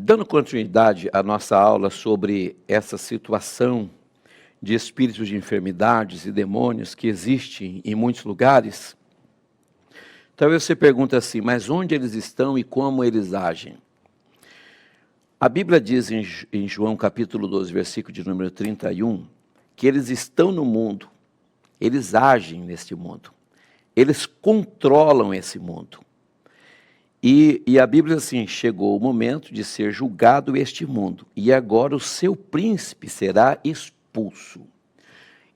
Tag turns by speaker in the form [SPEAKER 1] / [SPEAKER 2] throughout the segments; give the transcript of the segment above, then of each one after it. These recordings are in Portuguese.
[SPEAKER 1] Dando continuidade à nossa aula sobre essa situação de espíritos de enfermidades e demônios que existem em muitos lugares, talvez você pergunte assim, mas onde eles estão e como eles agem? A Bíblia diz em João capítulo 12, versículo de número 31, que eles estão no mundo, eles agem neste mundo, eles controlam esse mundo. E a Bíblia diz assim, chegou o momento de ser julgado este mundo, e agora o seu príncipe será expulso.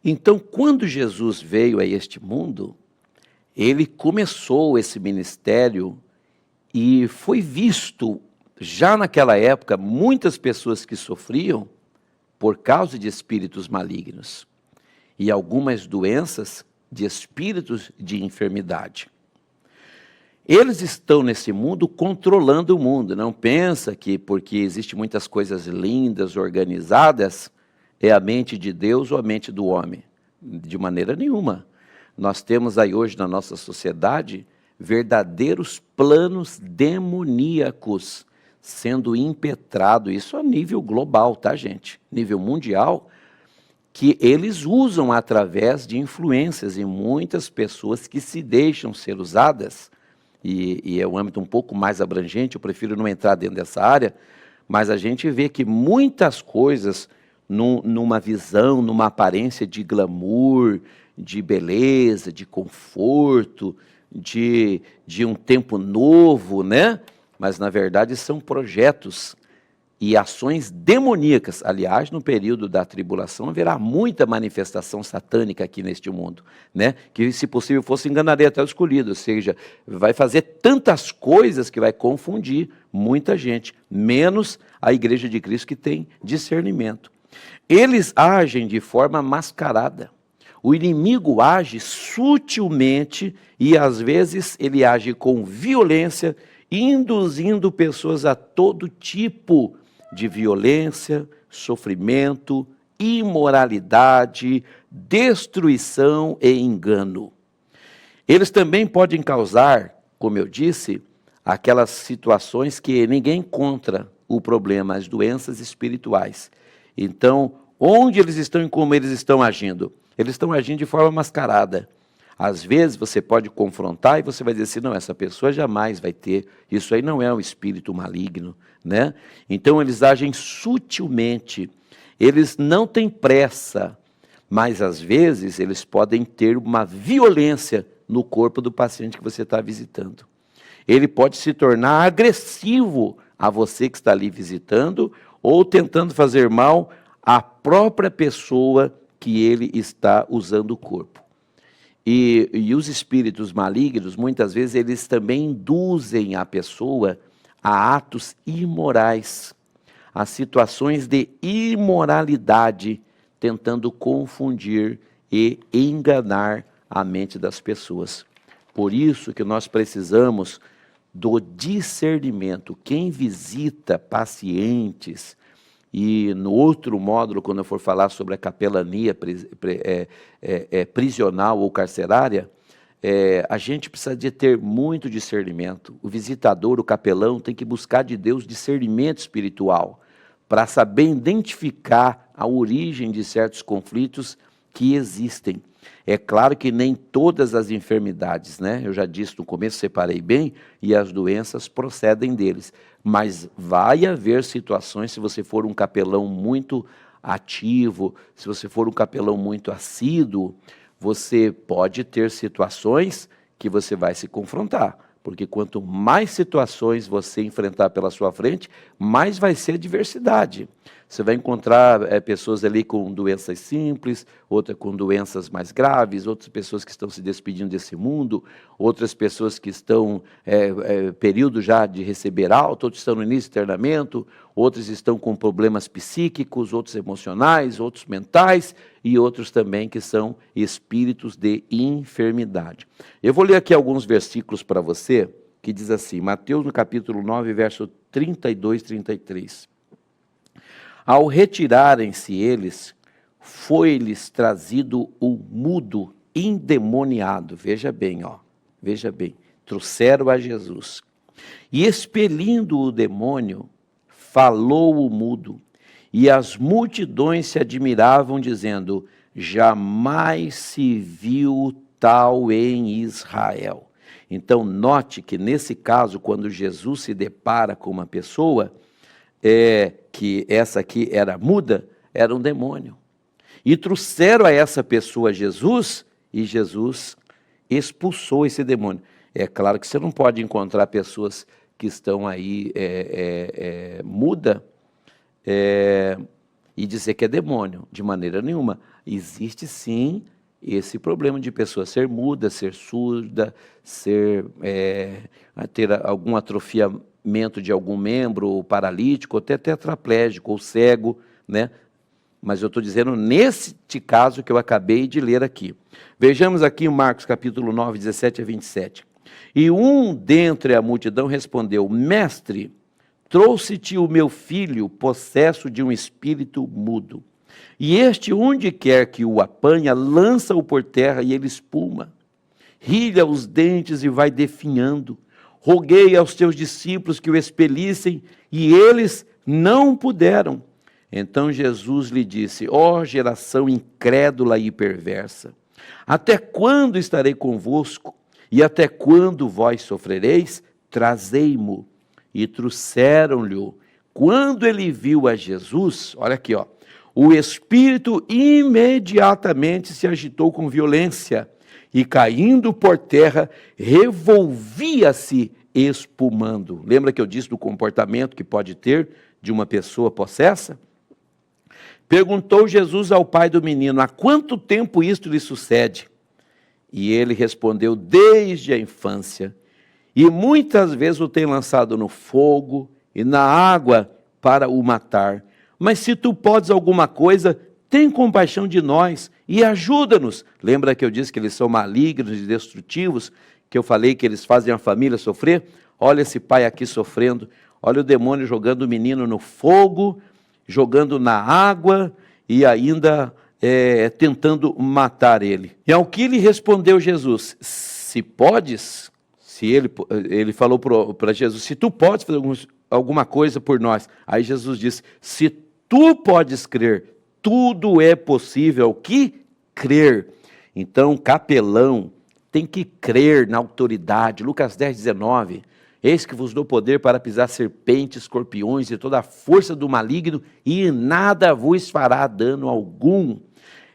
[SPEAKER 1] Então, quando Jesus veio a este mundo, ele começou esse ministério e foi visto, já naquela época, muitas pessoas que sofriam por causa de espíritos malignos e algumas doenças de espíritos de enfermidade. Eles estão nesse mundo controlando o mundo. Não pensa que porque existem muitas coisas lindas, organizadas, é a mente de Deus ou a mente do homem. De maneira nenhuma. Nós temos aí hoje na nossa sociedade verdadeiros planos demoníacos sendo impetrado, isso a nível global, tá, gente? Nível mundial, que eles usam através de influências em muitas pessoas que se deixam ser usadas. E é um âmbito um pouco mais abrangente, eu prefiro não entrar dentro dessa área, mas a gente vê que muitas coisas, numa visão, numa aparência de glamour, de beleza, de conforto, de um tempo novo, né? Mas na verdade são projetos e ações demoníacas. Aliás, no período da tribulação haverá muita manifestação satânica aqui neste mundo, né? Que se possível fosse enganaria até o escolhido, ou seja, vai fazer tantas coisas que vai confundir muita gente, menos a igreja de Cristo que tem discernimento. Eles agem de forma mascarada. O inimigo age sutilmente e às vezes ele age com violência, induzindo pessoas a todo tipo de violência, sofrimento, imoralidade, destruição e engano. Eles também podem causar, como eu disse, aquelas situações que ninguém encontra o problema, as doenças espirituais. Então, onde eles estão e como eles estão agindo? Eles estão agindo de forma mascarada. Às vezes você pode confrontar e você vai dizer assim, não, essa pessoa jamais vai ter, isso aí não é um espírito maligno, né? Então eles agem sutilmente, eles não têm pressa, mas às vezes eles podem ter uma violência no corpo do paciente que você está visitando. Ele pode se tornar agressivo a você que está ali visitando ou tentando fazer mal à própria pessoa que ele está usando o corpo. E os espíritos malignos, muitas vezes, eles também induzem a pessoa a atos imorais, a situações de imoralidade, tentando confundir e enganar a mente das pessoas. Por isso que nós precisamos do discernimento. Quem visita pacientes, e no outro módulo, quando eu for falar sobre a capelania prisional ou carcerária, a gente precisa de ter muito discernimento. O visitador, o capelão, tem que buscar de Deus discernimento espiritual, para saber identificar a origem de certos conflitos que existem. É claro que nem todas as enfermidades, né? Eu já disse no começo, separei bem, e as doenças procedem deles. Mas vai haver situações, se você for um capelão muito ativo, se você for um capelão muito assíduo, você pode ter situações que você vai se confrontar. Porque quanto mais situações você enfrentar pela sua frente, mais vai ser a diversidade. Você vai encontrar pessoas ali com doenças simples, outras com doenças mais graves, outras pessoas que estão se despedindo desse mundo, outras pessoas que estão período já de receber alta, outros estão no início de internamento, outros estão com problemas psíquicos, outros emocionais, outros mentais e outros também que são espíritos de enfermidade. Eu vou ler aqui alguns versículos para você, que diz assim, Mateus no capítulo 9, verso 32 e 33. Ao retirarem-se eles, foi-lhes trazido o mudo endemoniado. Veja bem, veja bem. Trouxeram a Jesus. E expelindo o demônio, falou o mudo, e as multidões se admiravam, dizendo: jamais se viu tal em Israel. Então, note que nesse caso, quando Jesus se depara com uma pessoa, que essa aqui era muda, era um demônio. E trouxeram a essa pessoa Jesus, e Jesus expulsou esse demônio. É claro que você não pode encontrar pessoas que estão aí muda e dizer que é demônio, de maneira nenhuma. Existe sim esse problema de pessoa ser muda, ser surda, ter algum atrofiamento de algum membro, ou paralítico, ou até tetraplégico, ou cego, né? Mas eu estou dizendo neste caso que eu acabei de ler aqui. Vejamos aqui em Marcos capítulo 9, 17 a 27. E um dentre a multidão respondeu: Mestre, trouxe-te o meu filho, possesso de um espírito mudo. E este, onde quer que o apanha, lança-o por terra e ele espuma. Rilha os dentes e vai definhando. Roguei aos teus discípulos que o expelissem, e eles não puderam. Então Jesus lhe disse: ó geração incrédula e perversa, até quando estarei convosco? E até quando vós sofrereis? Trazei-mo. E trouxeram-lhe. Quando ele viu a Jesus, olha aqui, ó, o espírito imediatamente se agitou com violência e, caindo por terra, revolvia-se espumando. Lembra que eu disse do comportamento que pode ter de uma pessoa possessa? Perguntou Jesus ao pai do menino: há quanto tempo isto lhe sucede? E ele respondeu: desde a infância. E muitas vezes o tem lançado no fogo e na água para o matar. Mas se tu podes alguma coisa, tem compaixão de nós e ajuda-nos. Lembra que eu disse que eles são malignos e destrutivos? Que eu falei que eles fazem a família sofrer? Olha esse pai aqui sofrendo. Olha o demônio jogando o menino no fogo, jogando na água e ainda tentando matar ele. E ao que lhe respondeu Jesus: se podes, ele falou para Jesus: se tu podes fazer alguma coisa por nós. Aí Jesus disse: se tu podes crer, tudo é possível ao que crer. Então, capelão tem que crer na autoridade. Lucas 10, 19. Eis que vos dou poder para pisar serpentes, escorpiões e toda a força do maligno, e nada vos fará dano algum.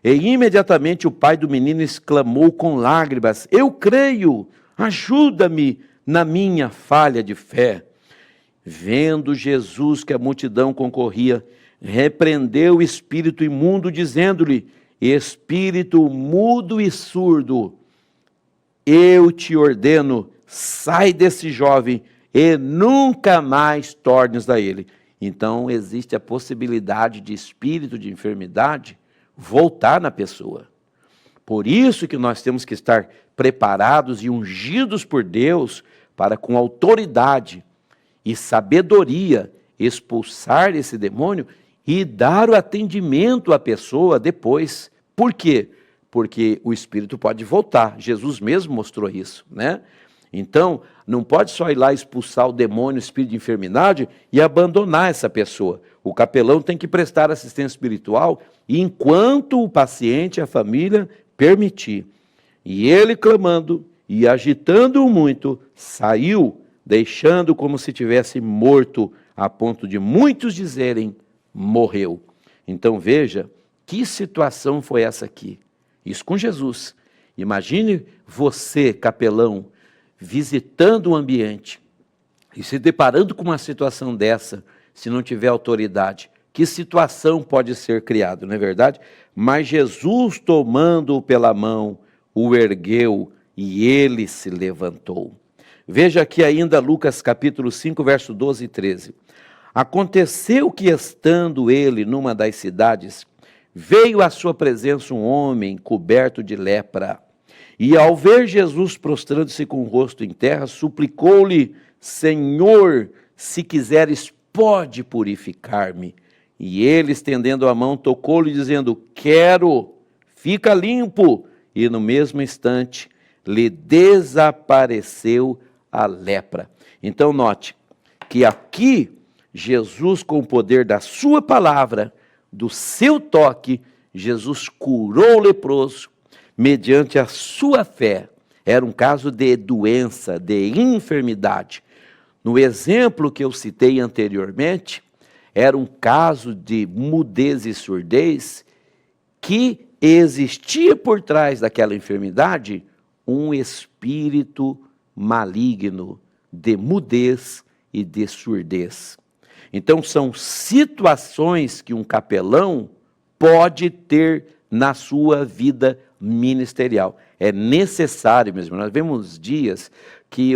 [SPEAKER 1] E imediatamente o pai do menino exclamou com lágrimas: eu creio, ajuda-me na minha falha de fé. Vendo Jesus que a multidão concorria, repreendeu o espírito imundo, dizendo-lhe: espírito mudo e surdo, eu te ordeno, sai desse jovem e nunca mais tornes a ele. Então existe a possibilidade de espírito de enfermidade voltar na pessoa. Por isso que nós temos que estar preparados e ungidos por Deus para, com autoridade e sabedoria, expulsar esse demônio e dar o atendimento à pessoa depois. Por quê? Porque o espírito pode voltar. Jesus mesmo mostrou isso, né? Então, não pode só ir lá expulsar o demônio, o espírito de enfermidade e abandonar essa pessoa. O capelão tem que prestar assistência espiritual enquanto o paciente e a família permitir. E ele, clamando e agitando-o muito, saiu, deixando como se tivesse morto, a ponto de muitos dizerem: morreu. Então veja, que situação foi essa aqui? Isso com Jesus. Imagine você, capelão, visitando o ambiente e se deparando com uma situação dessa, se não tiver autoridade. Que situação pode ser criada, não é verdade? Mas Jesus, tomando-o pela mão, o ergueu e ele se levantou. Veja aqui ainda Lucas capítulo 5, verso 12 e 13. Aconteceu que, estando ele numa das cidades, veio à sua presença um homem coberto de lepra. E ao ver Jesus prostrando-se com o rosto em terra, suplicou-lhe: Senhor, se quiseres, pode purificar-me. E ele, estendendo a mão, tocou-lhe, dizendo: quero, fica limpo. E no mesmo instante lhe desapareceu a lepra. Então note que aqui Jesus, com o poder da sua palavra, do seu toque, Jesus curou o leproso, mediante a sua fé. Era um caso de doença, de enfermidade. No exemplo que eu citei anteriormente, era um caso de mudez e surdez, que existia por trás daquela enfermidade um espírito maligno de mudez e de surdez. Então, são situações que um capelão pode ter na sua vida ministerial. É necessário mesmo. Nós vemos dias que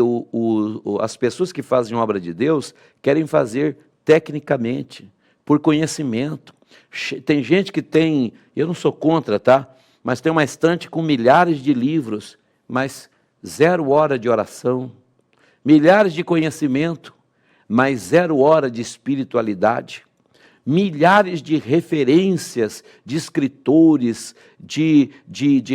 [SPEAKER 1] as pessoas que fazem obra de Deus querem fazer tecnicamente, por conhecimento. Tem gente que tem, eu não sou contra, tá? Mas tem uma estante com milhares de livros, mas 0 hora de oração, milhares de conhecimento, mas 0 hora de espiritualidade, milhares de referências de escritores, de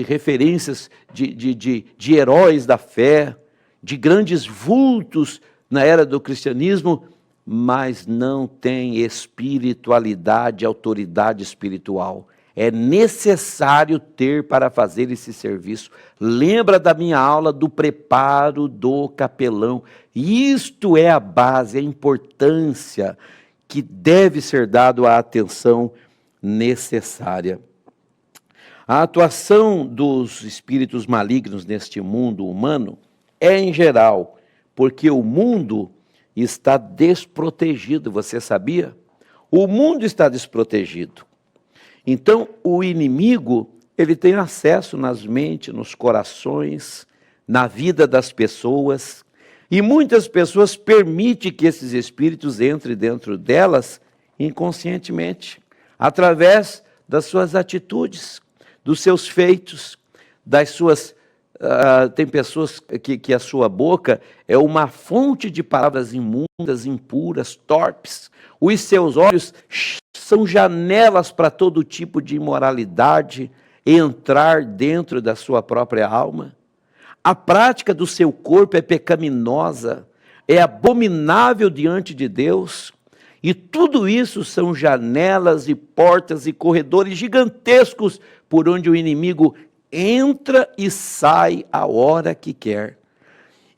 [SPEAKER 1] referências de heróis da fé, de grandes vultos na era do cristianismo, mas não tem espiritualidade, autoridade espiritual. É necessário ter para fazer esse serviço. Lembra da minha aula do preparo do capelão. Isto é a base, a importância que deve ser dado a atenção necessária. A atuação dos espíritos malignos neste mundo humano é em geral, porque o mundo está desprotegido, você sabia? O mundo está desprotegido. Então, o inimigo, ele tem acesso nas mentes, nos corações, na vida das pessoas, e muitas pessoas permitem que esses espíritos entrem dentro delas inconscientemente, através das suas atitudes, dos seus feitos, das suas... tem pessoas que a sua boca é uma fonte de palavras imundas, impuras, torpes. Os seus olhos são janelas para todo tipo de imoralidade entrar dentro da sua própria alma. A prática do seu corpo é pecaminosa, é abominável diante de Deus. E tudo isso são janelas e portas e corredores gigantescos por onde o inimigo entra e sai a hora que quer.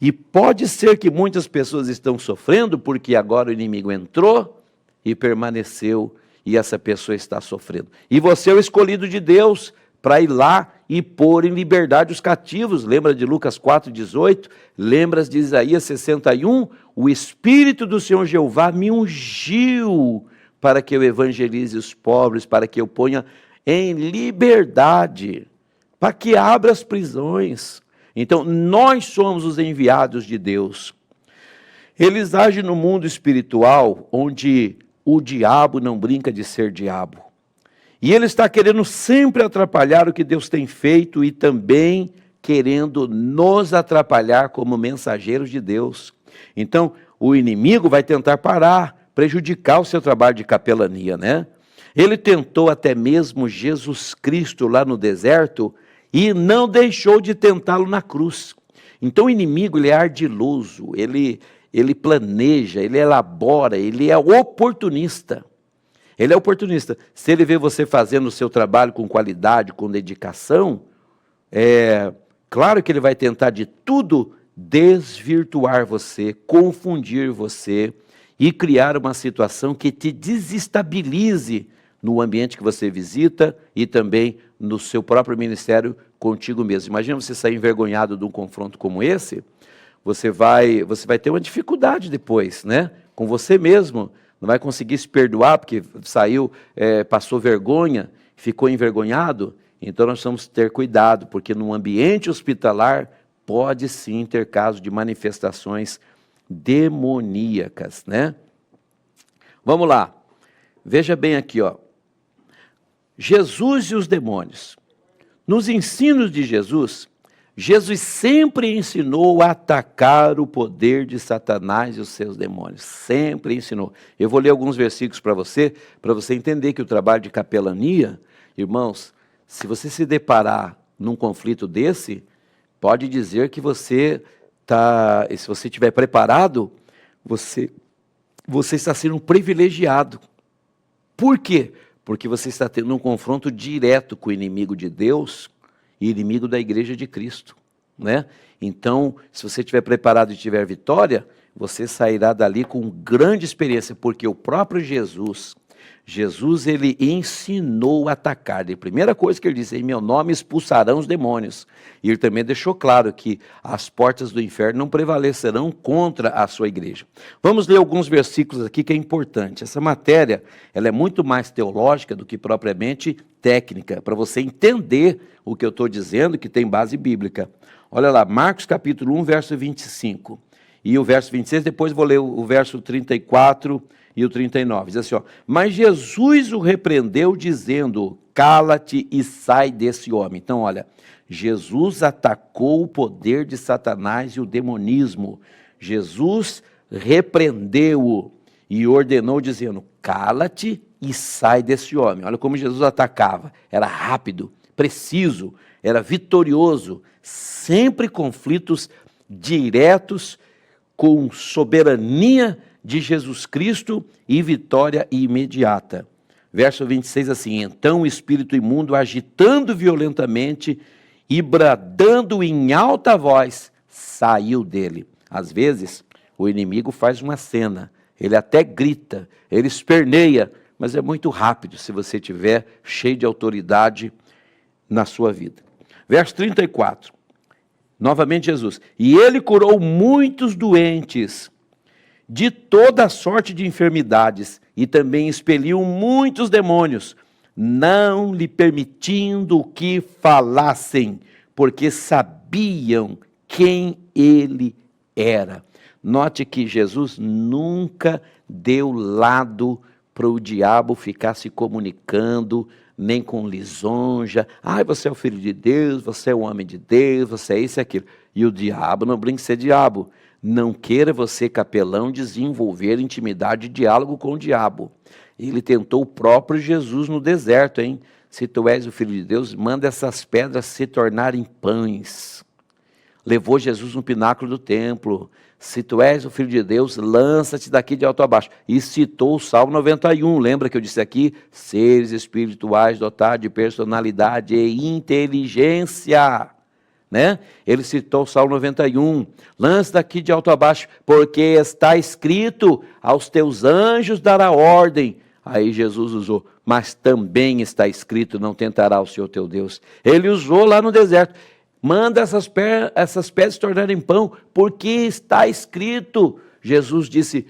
[SPEAKER 1] E pode ser que muitas pessoas estão sofrendo porque agora o inimigo entrou e permaneceu e essa pessoa está sofrendo. E você é o escolhido de Deus para ir lá e pôr em liberdade os cativos. Lembra de Lucas 4,18? Lembras de Isaías 61? O Espírito do Senhor Jeová me ungiu para que eu evangelize os pobres, para que eu ponha em liberdade, para que abra as prisões. Então, nós somos os enviados de Deus. Eles agem no mundo espiritual, onde o diabo não brinca de ser diabo. E ele está querendo sempre atrapalhar o que Deus tem feito e também querendo nos atrapalhar como mensageiros de Deus. Então, o inimigo vai tentar parar, prejudicar o seu trabalho de capelania, né? Ele tentou até mesmo Jesus Cristo lá no deserto e não deixou de tentá-lo na cruz. Então o inimigo, ele é ardiloso, ele planeja, ele elabora, ele é oportunista. Ele é oportunista. Se ele vê você fazendo o seu trabalho com qualidade, com dedicação, claro que ele vai tentar de tudo desvirtuar você, confundir você e criar uma situação que te desestabilize no ambiente que você visita e também no seu próprio ministério contigo mesmo. Imagina você sair envergonhado de um confronto como esse, você vai ter uma dificuldade depois, né? Com você mesmo. Não vai conseguir se perdoar porque saiu, passou vergonha, ficou envergonhado. Então nós precisamos ter cuidado, porque no ambiente hospitalar pode sim ter caso de manifestações demoníacas, né? Vamos lá. Veja bem aqui, ó. Jesus e os demônios. Nos ensinos de Jesus, Jesus sempre ensinou a atacar o poder de Satanás e os seus demônios. Sempre ensinou. Eu vou ler alguns versículos para você entender que o trabalho de capelania, irmãos, se você se deparar num conflito desse, pode dizer que você se você estiver preparado, você você está sendo um privilegiado. Por quê? Porque você está tendo um confronto direto com o inimigo de Deus e inimigo da igreja de Cristo, né? Então, se você estiver preparado e tiver vitória, você sairá dali com grande experiência, porque o próprio Jesus, ele ensinou a atacar. E a primeira coisa que ele disse, em meu nome expulsarão os demônios. E ele também deixou claro que as portas do inferno não prevalecerão contra a sua igreja. Vamos ler alguns versículos aqui que é importante. Essa matéria, ela é muito mais teológica do que propriamente técnica, para você entender o que eu estou dizendo, que tem base bíblica. Olha lá, Marcos capítulo 1, verso 25. E o verso 26, depois vou ler o verso 34 e o 39. Diz assim, ó, mas Jesus o repreendeu dizendo, cala-te e sai desse homem. Então, olha, Jesus atacou o poder de Satanás e o demonismo. Jesus repreendeu-o e ordenou dizendo, cala-te e sai desse homem. Olha como Jesus atacava. Era rápido, preciso, era vitorioso. Sempre conflitos diretos com soberania de Jesus Cristo e vitória imediata. Verso 26 assim, então o espírito imundo agitando violentamente e bradando em alta voz, saiu dele. Às vezes, o inimigo faz uma cena, ele até grita, ele esperneia, mas é muito rápido se você estiver cheio de autoridade na sua vida. Verso 34, novamente Jesus, e ele curou muitos doentes, de toda sorte de enfermidades, e também expeliu muitos demônios, não lhe permitindo que falassem, porque sabiam quem ele era. Note que Jesus nunca deu lado para o diabo ficar se comunicando, nem com lisonja. Você é o filho de Deus, você é o homem de Deus, você é isso e aquilo. E o diabo não brinca de ser diabo. Não queira você, capelão, desenvolver intimidade e diálogo com o diabo. Ele tentou o próprio Jesus no deserto, hein? Se tu és o Filho de Deus, manda essas pedras se tornarem pães. Levou Jesus no pináculo do templo. Se tu és o Filho de Deus, lança-te daqui de alto a baixo. E citou o Salmo 91. Lembra que eu disse aqui? Seres espirituais dotados de personalidade e inteligência. Né? Ele citou o Salmo 91, lança daqui de alto a baixo, porque está escrito, aos teus anjos dará ordem. Aí Jesus usou, mas também está escrito, não tentará o Senhor teu Deus. Ele usou lá no deserto, manda essas pedras se tornarem pão, porque está escrito. Jesus disse,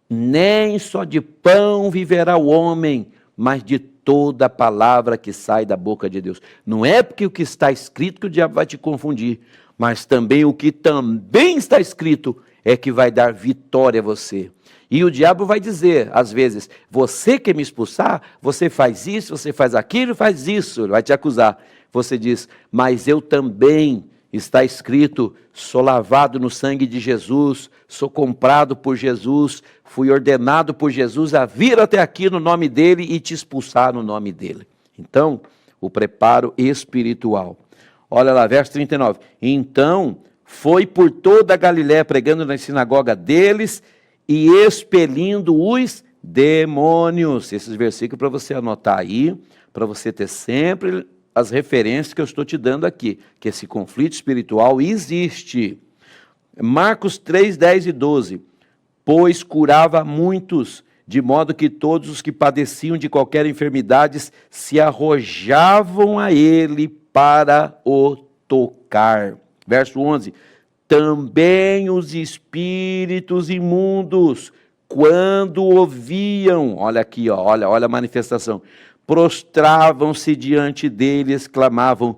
[SPEAKER 1] nem só de pão viverá o homem, mas de toda a palavra que sai da boca de Deus. Não é porque o que está escrito que o diabo vai te confundir, mas também o que também está escrito é que vai dar vitória a você. E o diabo vai dizer, às vezes, você quer me expulsar? Você faz isso, você faz aquilo, faz isso. Ele vai te acusar. Você diz, mas eu também, está escrito, sou lavado no sangue de Jesus, sou comprado por Jesus, fui ordenado por Jesus a vir até aqui no nome dele e te expulsar no nome dele. Então, o preparo espiritual. Olha lá, verso 39. Então, foi por toda a Galiléia pregando na sinagoga deles e expelindo os demônios. Esses versículos para você anotar aí, para você ter sempre as referências que eu estou te dando aqui, que esse conflito espiritual existe. Marcos 3, 10 e 12. Pois curava muitos, de modo que todos os que padeciam de qualquer enfermidade se arrojavam a ele para o tocar. Verso 11. Também os espíritos imundos, quando ouviam, olha aqui, olha a manifestação, prostravam-se diante dele e exclamavam,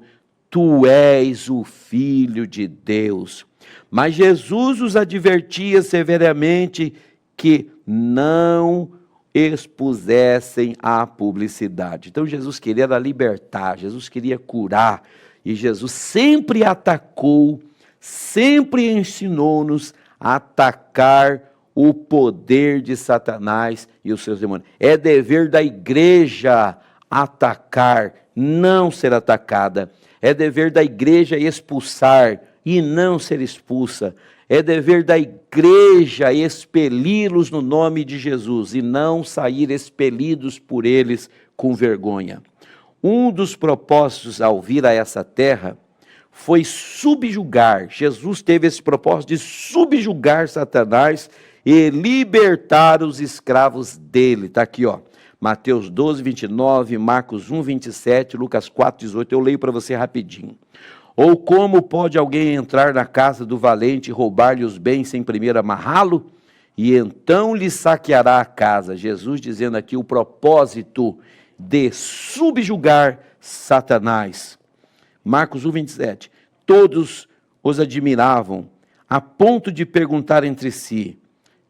[SPEAKER 1] tu és o Filho de Deus. Mas Jesus os advertia severamente que não expusessem a publicidade. Então Jesus queria libertar, Jesus queria curar, e Jesus sempre atacou, sempre ensinou-nos a atacar o poder de Satanás e os seus demônios. É dever da igreja atacar, não ser atacada. É dever da igreja expulsar e não ser expulsa. É dever da igreja expeli-los no nome de Jesus e não sair expelidos por eles com vergonha. Um dos propósitos ao vir a essa terra foi subjugar. Jesus teve esse propósito de subjugar Satanás e libertar os escravos dele. Está aqui, ó. Mateus 12, 29, Marcos 1, 27, Lucas 4, 18. Eu leio para você rapidinho. Ou como pode alguém entrar na casa do valente e roubar-lhe os bens sem primeiro amarrá-lo? E então lhe saqueará a casa. Jesus dizendo aqui o propósito de subjugar Satanás. Marcos 1, 27. Todos os admiravam, a ponto de perguntar entre si: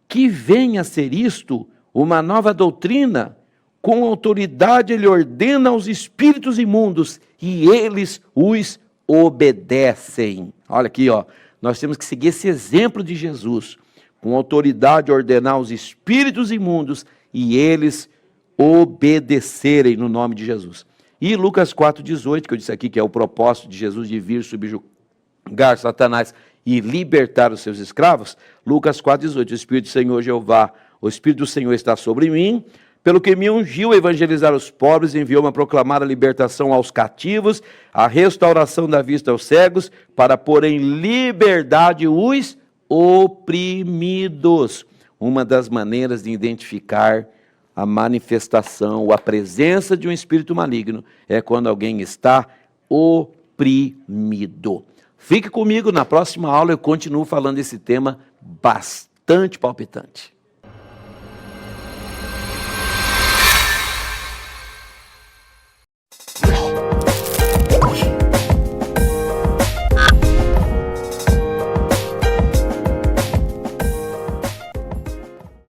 [SPEAKER 1] que vem a ser isto? Uma nova doutrina? Com autoridade ele ordena aos espíritos imundos e eles os obedecem. Olha aqui, ó. Nós temos que seguir esse exemplo de Jesus. Com autoridade ordenar aos espíritos imundos e eles obedecerem no nome de Jesus. E Lucas 4,18, que eu disse aqui que é o propósito de Jesus de vir subjugar Satanás e libertar os seus escravos. Lucas 4,18, o Espírito do Senhor Jeová, o Espírito do Senhor está sobre mim, pelo que me ungiu a evangelizar os pobres, enviou-me a proclamar a libertação aos cativos, a restauração da vista aos cegos, para pôr em liberdade os oprimidos. Uma das maneiras de identificar a manifestação, a presença de um espírito maligno, é quando alguém está oprimido. Fique comigo, na próxima aula eu continuo falando desse tema bastante palpitante.